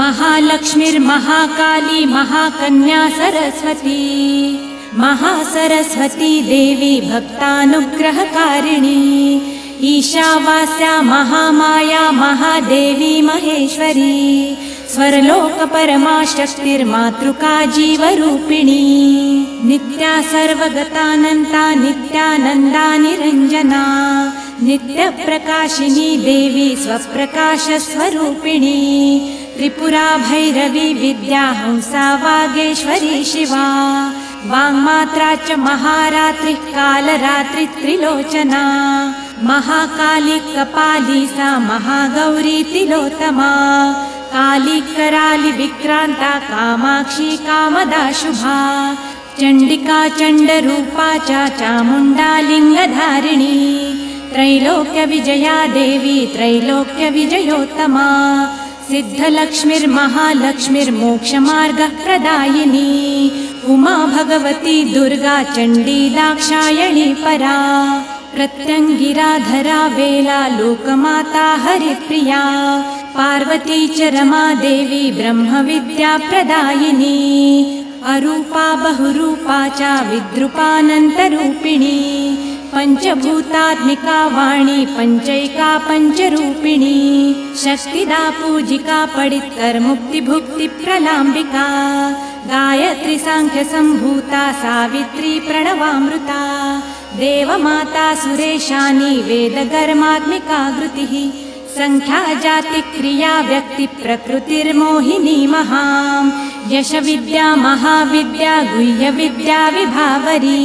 महालक्ष्मीर्महाकाली महाकन्या सरस्वती महासरस्वती देवी भक्तानुग्रहकारिणी ईशावास्या महामाया महादेवी महेश्वरी स्वर्लोकपरमा शक्तिर्मातृका जीवरूपिणी नित्या सर्वगतानन्ता नित्यानन्दा निरञ्जना नित्यप्रकाशिनी देवी स्वप्रकाशस्वरूपिणी त्रिपुरा भैरवी विद्या हंसा वागेश्वरी शिवा वाङ्मात्रा च महारात्रिः कालरात्रि त्रिलोचना महाकाली कपाली सा महागौरी तिलोत्तमा काली कराली विक्रांता कामाक्षी कामदा शुभा चण्डिका चण्डरूपा चामुण्डा लिङ्गधारिणी त्रैलोक्य विजया देवी त्रैलोक्य विजयोत्तमा सिद्धलक्ष्मीर्महालक्ष्मीर्मोक्षमार्गः प्रदायिनी उमा भगवती दुर्गा चण्डी दाक्षायणी परा प्रत्यङ्गिराधरा वेला लोकमाता हरिप्रिया पार्वती च रमा देवी ब्रह्मविद्या प्रदायिनी अरूपा बहुरूपा च विद्रूपानन्तरूपिणी पञ्चभूतात्मिका वाणी पञ्चैका पञ्चरूपिणी शक्तिदा पूजिका पडित्तर्मुक्तिभुक्ति प्रलाम्बिका गायत्री साङ्ख्यसम्भूता सावित्री प्रणवामृता देवमाता सुरेशानी वेदगर्मात्मिका घृतिः संख्या जाति क्रिया व्यक्ति प्रकृतिर्मोहिनी महां यश विद्या महाविद्या गुह्य विद्या विभावरी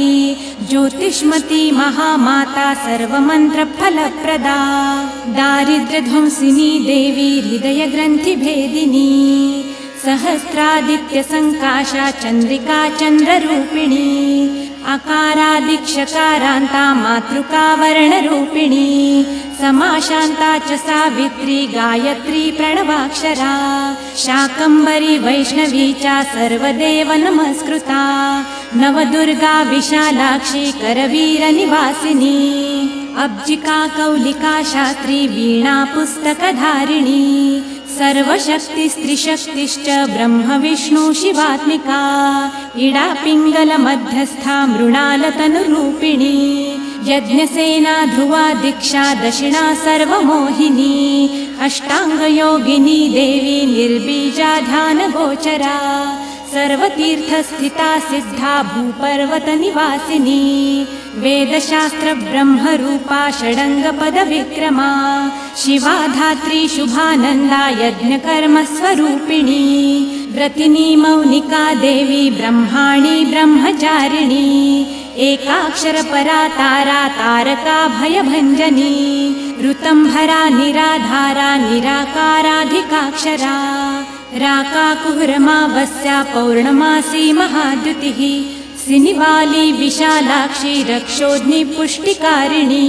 ज्योतिष्मती महामाता सर्वमंत्र फलप्रदा दारिद्र्यध्वंसिनी देवी हृदय ग्रंथि भेदिनी सहस्रादित्य संकाशा चंद्रिका चंद्ररूपिणी अकारादिक्षकारान्ता मातृका वर्णरूपिणी समाशान्ता च सावित्री गायत्री प्रणवाक्षरा शाकम्भरी वैष्णवी च सर्वदेव नमस्कृता नवदुर्गा विशालाक्षी करवीरनिवासिनी अब्जिका कौलिका शास्त्री वीणा पुस्तकधारिणी सर्वशक्तिस्त्रिशक्तिश्च ब्रह्म विष्णु शिवात्मिका इडा पिङ्गल मध्यस्था मृणालतनुरूपिणी यज्ञसेना ध्रुवा दीक्षा दक्षिणा सर्वमोहिनी अष्टाङ्गयोगिनी देवी निर्बीजा ध्यानगोचरा सर्वतीर्थस्थिता सिद्धा भूपर्वतनिवासिनी वेदशास्त्र ब्रह्मरूपा षडङ्गपदविक्रमा शिवा धात्री शुभानन्दा यज्ञकर्मस्वरूपिणी व्रतिनी मौनिका देवी ब्रह्माणी ब्रह्मचारिणी एकाक्षरपरा तारा तारका भयभञ्जनी ऋतंभरा निराधारा निराकाराधिकाक्षरा राकाकुहरमावस्या पौर्णमासी महाद्युतिः सिनिवाली विशालाक्षी रक्षोध्नि पुष्टिकारिणी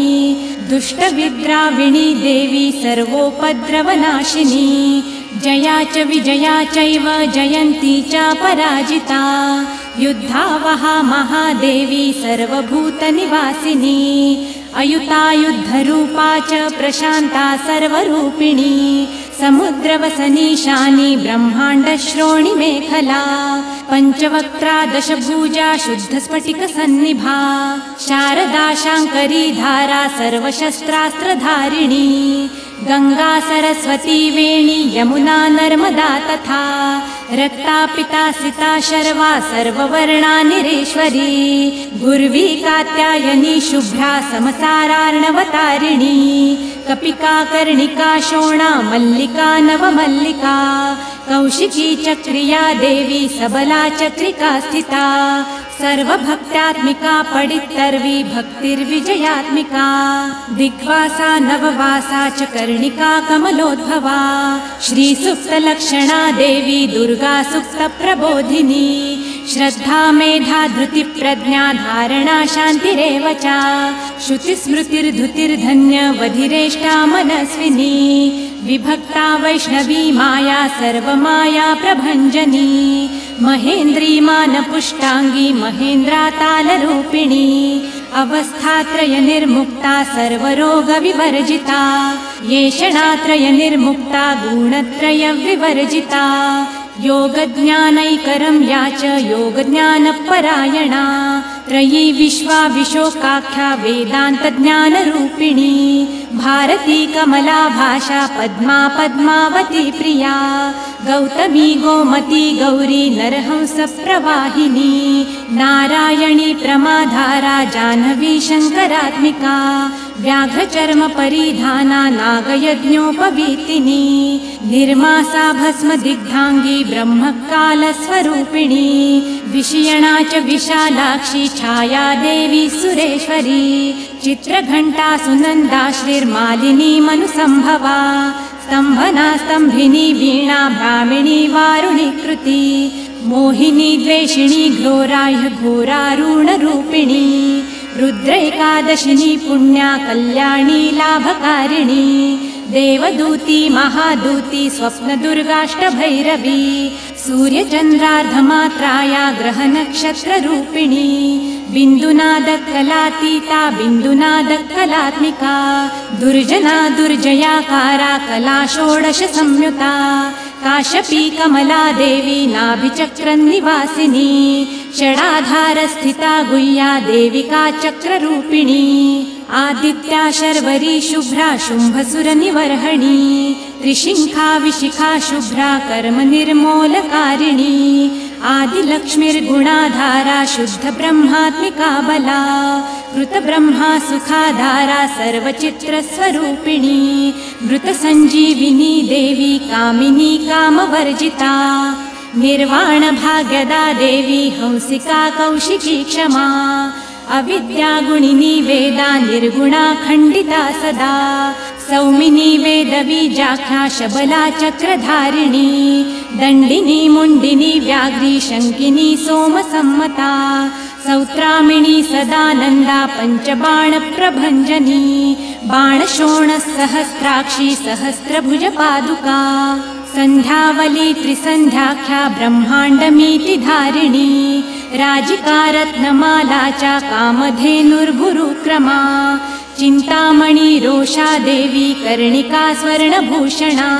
दुष्टविद्राविणी देवी सर्वोपद्रवनाशिनी जया च विजया चैव जयन्ती च पराजिता युद्धावहा महादेवी सर्वभूतनिवासिनी अयुतायुद्धरूपा च प्रशान्ता सर्वरूपिणी समुद्रवसनीशानी ब्रह्माण्डश्रोणि मेखला पञ्चवक्त्रा दशभुजा शुद्धस्फटिकसन्निभा शारदा शाङ्करी धारा सर्वशस्त्रास्त्रधारिणी गंगा सरस्वती वेणी यमुना नर्मदा तथा रक्ता पिता सिता शर्वा सर्ववर्णा निरेश्वरी गुर्वी कात्यायनी शुभ्रा समसारार्णवतारिणी कपिका कर्णिका शोणा मल्लिका नवमल्लिका कौशिकी चक्रिया देवी सबला चक्रिका स्थिता सर्वभक्त्यात्मिका पडित्तर्वी भक्तिर्विजयात्मिका दिग्वासा नववासा च कर्णिका कमलोद्भवा श्रीसुप्तलक्षणा देवी दुर्गा सुप्तप्रबोधिनी श्रद्धा मेधा धृति प्रज्ञा धारणा शान्तिरेव च श्रुतिस्मृतिर्धुतिर्धन्य वधिरेष्टा मनस्विनी विभक्ता वैष्णवी माया सर्वमाया प्रभञ्जनी महेन्द्री मानपुष्टाङ्गी महेन्द्रा तालरूपिणी अवस्थात्रय निर्मुक्ता सर्वरोग विवर्जिता येषणात्रय निर्मुक्ता गुणत्रय विवर्जिता योगज्ञानैकरं या च योगज्ञानपरायणा त्रयी विश्वा विशोकाख्या वेदान्तज्ञानरूपिणी भारती कमला भाषा पद्मा पद्मावती प्रिया गौतमी गोमती गौरी नरहंस प्रवाहिनी नारायणी प्रमाधारा जाह्नवी शङ्करात्मिका व्याघ्रचर्म परिधाना नागयज्ञोपवीतिनी निर्मासा भस्म दिग्धांगी ब्रह्मकालस्वरूपिणी विषयणा च विशालाक्षी छाया देवी सुरेश्वरी चित्रघण्टा सुनन्दा श्रीर्मालिनी मनुसंभवा स्तंभना स्तंभिनी वीणा ब्राह्मिणी वारुणी कृति मोहिनी द्वेषिणी घोराह्य घोरारूणरूपिणी रुद्रैकादशिनी पुण्या कल्याणी लाभकारिणी देवदूती महादूती स्वप्नदुर्गाष्टभैरवी सूर्यचन्द्रार्धमात्राया ग्रहनक्षत्ररूपिणी बिन्दुनादकलातीता बिन्दुनादकलात्मिका दुर्जना दुर्जयाकारा कला षोडश संयुता काश्यपी कमला देवी नाभिचक्रनिवासिनी षडाधारस्थिता गुह्या देविका चक्ररूपिणी आदित्या शर्वरी शुभ्रा शुम्भसुरनिवर्हणी त्रिशिखा विशिखा शुभ्रा कर्म निर्मूलकारिणी आदिलक्ष्मीर्गुणाधारा शुद्ध ब्रह्मात्मिका बला कृत ब्रह्मा सुखाधारा सर्वचित्रस्वरूपिणी मृत संजीविनी देवी कामिनी कामवर्जिता निर्वाण भाग्यदा देवी हंसिका कौशिकी क्षमा अविद्यागुणिनी वेदा निर्गुणा खण्डिता सदा सौमिनी वेदबीजाख्या शबला चक्रधारिणी दण्डिनी मुण्डिनी व्याघ्री शङ्किनी सोमसम्मता सौत्रामिणी सदानन्दा पञ्चबाणप्रभञ्जनी बाणशोणसहस्राक्षी सहस्रभुजपादुका सन्ध्यावली त्रिसन्ध्याख्या ब्रह्माण्डमीति धारिणी राजिका रत्नमाला च कामधेनुर्भुरुक्रमा चिन्तामणि रोषा देवी कर्णिका स्वर्णभूषणा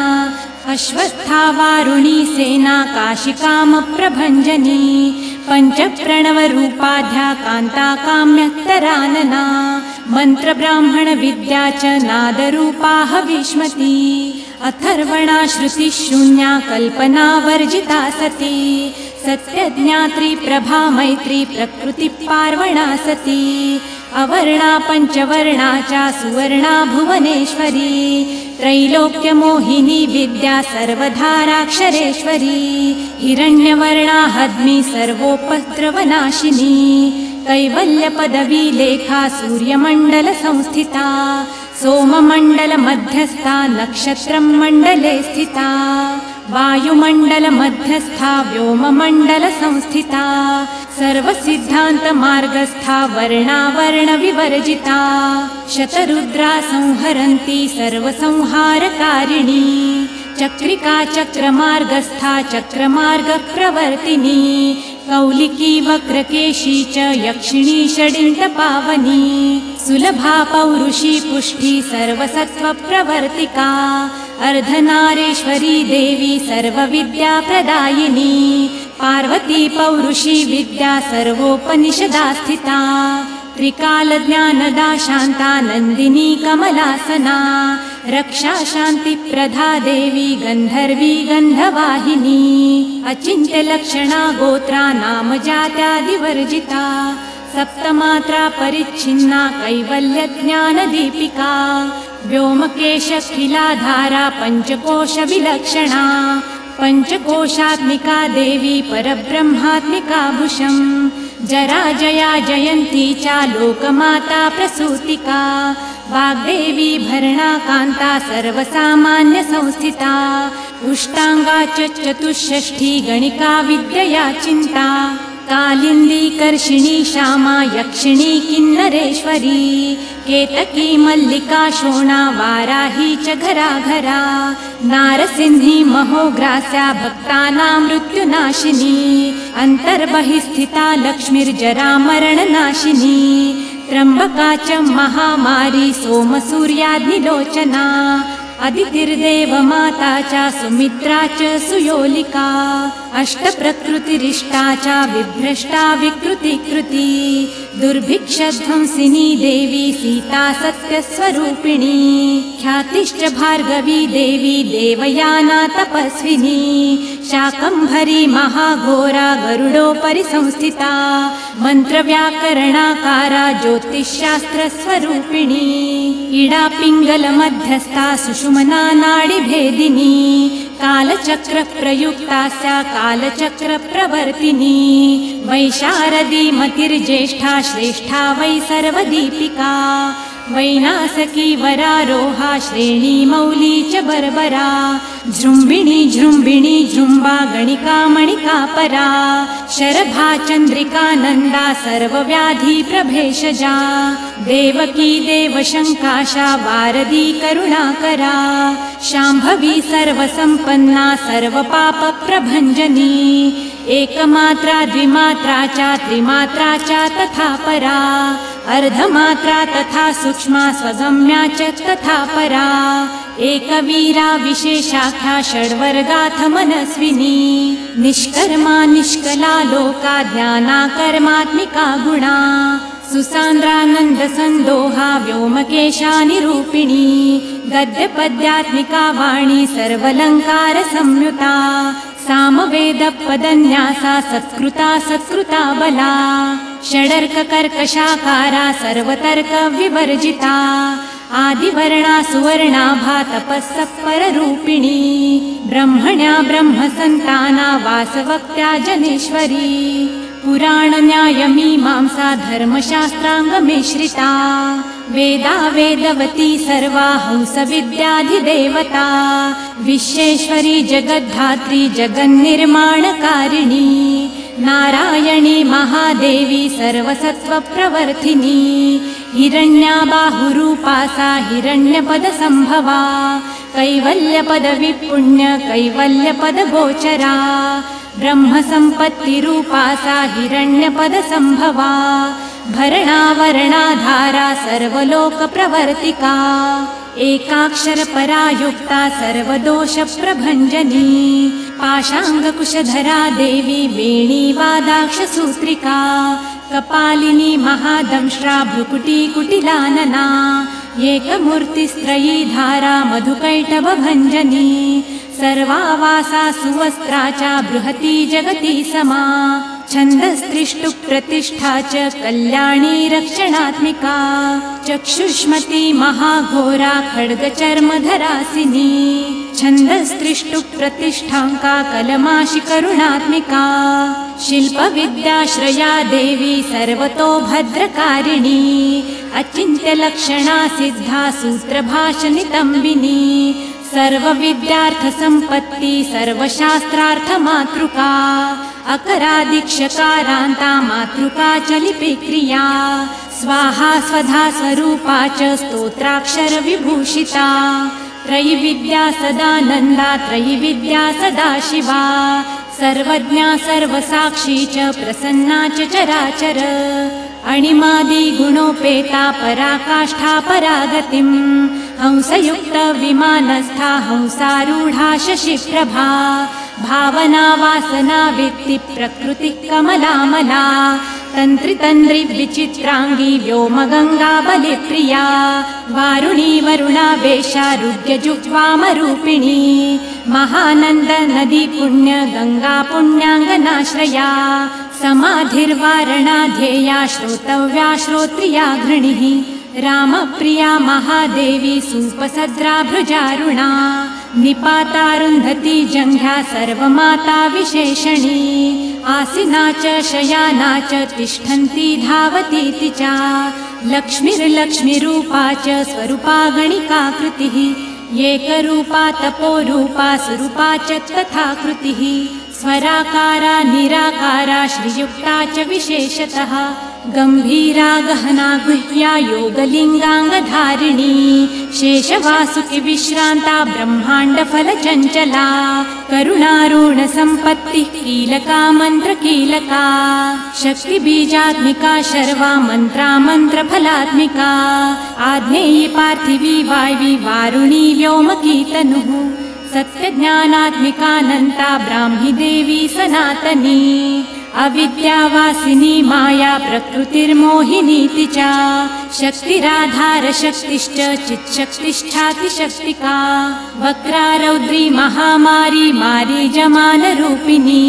अश्वस्था वारुणी सेना काशिकामप्रभञ्जनी पञ्चप्रणवरूपाध्या कान्ता काम्यत्तरानना मन्त्रब्राह्मण विद्या च नादरूपा हविष्मती अथर्वणा श्रुतिशून्या कल्पना वर्जिता सती सत्यज्ञात्री प्रभा मैत्री प्रकृति पार्वणा सती अवर्णा पञ्चवर्णा च सुवर्णा भुवनेश्वरी त्रैलोक्यमोहिनी विद्या सर्वधाराक्षरेश्वरी हिरण्यवर्णा हद्मी सर्वोपद्रवनाशिनी कैवल्यपदवी लेखा सूर्यमण्डल संस्थिता सोममण्डल मध्यस्था नक्षत्रं मण्डले स्थिता वायुमण्डल मध्यस्था व्योममण्डल संस्थिता सर्वसिद्धान्त मार्गस्था वर्णावर्ण विवर्जिता शतरुद्रा संहरन्ती सर्वसंहारकारिणी चक्रिका चक्रमार्गस्था चक्रमार्ग प्रवर्तिनी कौलिकी वक्रकेशी च यक्षिणी षडिण्डपावनी सुलभा पौरुषी पुष्टि सर्वसत्त्वप्रवर्तिका अर्धनारेश्वरी देवी सर्वविद्याप्रदायिनी पार्वती पौरुषी विद्या सर्वोपनिषदा स्थिता त्रिकालज्ञानदा शान्ता नन्दिनी कमलासना रक्षा शान्तिप्रदा देवी गन्धर्वी गन्धवाहिनी अचिन्त्यलक्षणा गोत्रा नामजात्यादिवर्जिता सप्तमात्रा परिच्छिन्ना कैवल्यज्ञानदीपिका व्योमकेशखिलाधारा पञ्चकोशविलक्षणा पञ्चकोशात्मिका देवी परब्रह्मात्मिका भुशं जरा जया जयन्ती च लोकमाता प्रसूतिका वाग्देवी भरणा कान्ता सर्वसामान्य संस्थिता उष्टांगा च चतुष्षष्ठी गणिका विद्यया चिन्ता कालिन्दी कर्षिणी श्यामा यक्षिणी किन्नरेश्वरी केतकी मल्लिका शोणा वाराही च घराघरा नारसिंही महोग्रास्या भक्तानां मृत्युनाशिनी अन्तर्बहिस्थिता लक्ष्मीर्जरा मरणनाशिनी त्र्यम्बका च महामारी सोमसूर्याग्निलोचना अदितिर्देवमाता च सुमित्रा च सुयोलिका अष्टप्रकृतिरिष्टा च विभ्रष्टा विकृतिकृती दुर्भिक्षध्वंसिनी देवी सीता सत्यस्वरूपिणी ख्यातिश्च भार्गवी देवी देवयाना तपस्विनी शाकम्भरी महाघोरा गरुडोपरि संस्थिता मन्त्रव्याकरणाकारा ज्योतिषशास्त्रस्वरूपिणी इडा पिङ्गलमध्यस्था सुषुमना नाडिभेदिनी कालचक्रप्रयुक्तास्या कालचक्रप्रवर्तिनी वैशारदी मतिर्ज्येष्ठा श्रेष्ठा वै सर्वदीपिका वैनासकी वरारोहा श्रेणी मौली च बर्बरा जृम्बिणी जृम्बिणी जृम्बा गणिका मणिका परा शरभा चन्द्रिका नन्दा सर्वव्याधि प्रभेषजा देवकी देवशङ्काशा वारदी करुणाकरा शाम्भवी सर्वसम्पन्ना सर्वपापप्रभञ्जनी एकमात्रा द्विमात्रा च त्रिमात्रा च तथा परा अर्धमात्रा तथा सूक्ष्मा स्वगम्या च तथा परा एकवीरा विशेषाख्या षड्वर्गाथ मनस्विनी निष्कर्मा निष्कला लोका ध्याना कर्मात्मिका गुणा सुसान्द्रानन्द सन्दोहा व्योमकेशा निरूपिणी गद्यपद्यात्मिका वाणी सर्वलङ्कार संयुता सामवेदपदन्यासा सत्कृता सत्कृता बला षडर्ककर्कशाकारा सर्वतर्क विवर्जिता आदिवर्णा सुवर्णाभा तपस्सत्पररूपिणी ब्रह्मण्या ब्रह्मसन्ताना वासवक्त्या जनेश्वरी पुराणन्यायमीमांसा धर्मशास्त्राङ्गमिश्रिता वेदा वेदवती सर्वा हंसविद्याधिदेवता विश्वेश्वरी जगद्धात्री जगन्निर्माणकारिणी नारायणी महादेवी सर्वसत्त्वप्रवर्तिनी हिरण्या बाहुरूपा सा हिरण्यपदसम्भवा कैवल्यपदविपुण्य कैवल्यपदगोचरा ब्रह्मसम्पत्तिरूपा सा हिरण्यपदसम्भवा भरणावरणाधारा सर्वलोकप्रवर्तिका एकाक्षरपरा युक्ता सर्वदोषप्रभञ्जनी पाशाङ्गकुशधरा देवी वेणीवादाक्षसूत्रिका कपालिनी महादंष्ट्रा भ्रुकुटी कुटिलानना एकमूर्तिस्त्रयी धारा मधुकैटभभञ्जनी सर्वावासा सुवस्त्रा च बृहती जगती समा छन्दस्त्रिष्टु प्रतिष्ठा च कल्याणी रक्षणात्मिका चक्षुष्मती महाघोरा खड्गचर्मधरासिनी छन्दस्त्रिष्टु प्रतिष्ठाङ्का कलमाशि करुणात्मिका शिल्पविद्याश्रया देवी सर्वतो भद्रकारिणी अचिन्त्यलक्षणा सिद्धा सूत्रभाषनितम्बिनी सर्वविद्यार्थसम्पत्ति सर्वशास्त्रार्थमातृका अकरादिक्षकारान्ता मातृका च लिपिक्रिया स्वाहा स्वधा स्वरूपा च स्तोत्राक्षरविभूषिता त्रयिविद्या सदानन्दा त्रयिविद्या सदाशिवा सर्वज्ञा सर्वसाक्षी च प्रसन्ना च चराचर अणिमादि गुणोपेता पराकाष्ठा परागतिम् हंसयुक्त विमानस्था हंसारूढा शशिप्रभा भावना वासना वित्ति प्रकृति कमलामला तन्त्रितन्द्रि विचित्राङ्गी व्योमगङ्गा बलिप्रिया वारुणी वरुणावेशा रुद्रजुह्वामरूपिणी महानन्द नदी पुण्य गङ्गा पुण्याङ्गनाश्रया समाधिर्वारणा ध्येया श्रोतव्या श्रोत्रिया घृणिः रामप्रिया महादेवी सुपसद्रा भृजारुणा निपातारुन्धती जङ्घ्या सर्वमाता विशेषणी आसिना च शयाना च तिष्ठन्ती धावतीति च लक्ष्मीर्लक्ष्मीरूपा च स्वरूपा गणिका कृतिः एकरूपा तपोरूपा स्वरूपा च तथा कृतिः स्वराकारा निराकारा श्रीयुक्ता च विशेषतः गंभीरा गहना गुह्या योगलिंगांगधारिणी शेषवासुकी विश्रांता ब्रह्मांड फल चंचला करुणारूण संपत्ति कीलका मंत्र कीलका शक्ति बीजात्मिका शर्वा मंत्रा मंत्र फलात्मिका आग्नेयी पार्थिवी वायवी वारुणी व्योमकी तनुः सत्य ज्ञानात्मिकानन्ता ब्राह्मी देवी सनातनी अविद्यावासिनी माया प्रकृतिर्मोहिनीति च शक्तिराधार शक्तिश्च चिच्छक्तिष्ठाति शक्तिका वक्रा रौद्री महामारी मारीजमानरूपिणी